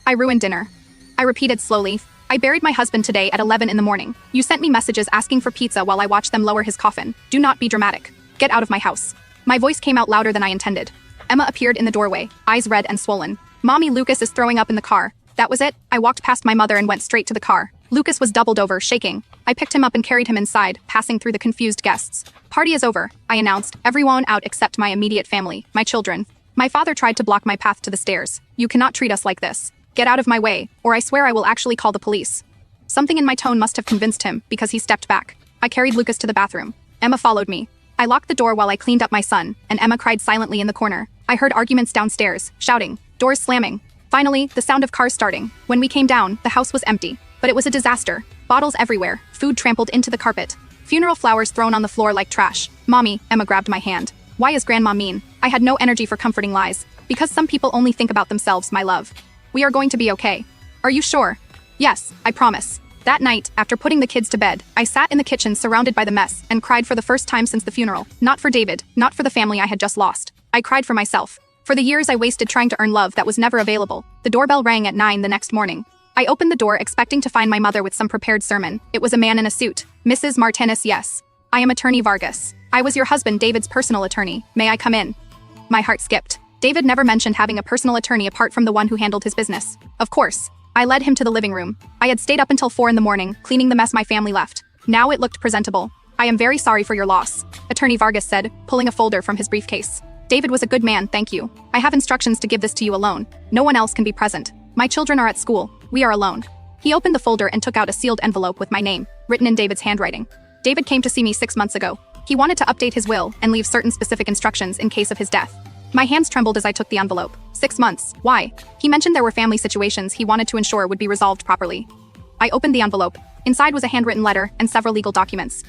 I ruined dinner. I repeated slowly. I buried my husband today at 11 in the morning. You sent me messages asking for pizza while I watched them lower his coffin. Do not be dramatic. Get out of my house. My voice came out louder than I intended. Emma appeared in the doorway, eyes red and swollen. Mommy, Lucas is throwing up in the car. That was it. I walked past my mother and went straight to the car. Lucas was doubled over, shaking. I picked him up and carried him inside, passing through the confused guests. Party is over, I announced, everyone out except my immediate family, my children. My father tried to block my path to the stairs. You cannot treat us like this. Get out of my way, or I swear I will actually call the police. Something in my tone must have convinced him, because he stepped back. I carried Lucas to the bathroom. Emma followed me. I locked the door while I cleaned up my son, and Emma cried silently in the corner. I heard arguments downstairs, shouting, doors slamming. Finally, the sound of cars starting. When we came down, the house was empty. But it was a disaster. Bottles everywhere, food trampled into the carpet. Funeral flowers thrown on the floor like trash. Mommy, Emma grabbed my hand. Why is Grandma mean? I had no energy for comforting lies. Because some people only think about themselves, my love. We are going to be okay. Are you sure? Yes, I promise. That night, after putting the kids to bed, I sat in the kitchen surrounded by the mess and cried for the first time since the funeral. Not for David, not for the family I had just lost. I cried for myself. For the years I wasted trying to earn love that was never available. The doorbell rang at 9 the next morning. I opened the door expecting to find my mother with some prepared sermon. It was a man in a suit. Mrs. Martinez, yes. I am Attorney Vargas. I was your husband, David's personal attorney. May I come in? My heart skipped. David never mentioned having a personal attorney apart from the one who handled his business. Of course. I led him to the living room. I had stayed up until 4 in the morning, cleaning the mess my family left. Now it looked presentable. I am very sorry for your loss, Attorney Vargas said, pulling a folder from his briefcase. David was a good man, thank you. I have instructions to give this to you alone. No one else can be present. My children are at school. We are alone. He opened the folder and took out a sealed envelope with my name, written in David's handwriting. David came to see me 6 months ago. He wanted to update his will and leave certain specific instructions in case of his death. My hands trembled as I took the envelope. 6 months. Why? He mentioned there were family situations he wanted to ensure would be resolved properly. I opened the envelope. Inside was a handwritten letter and several legal documents.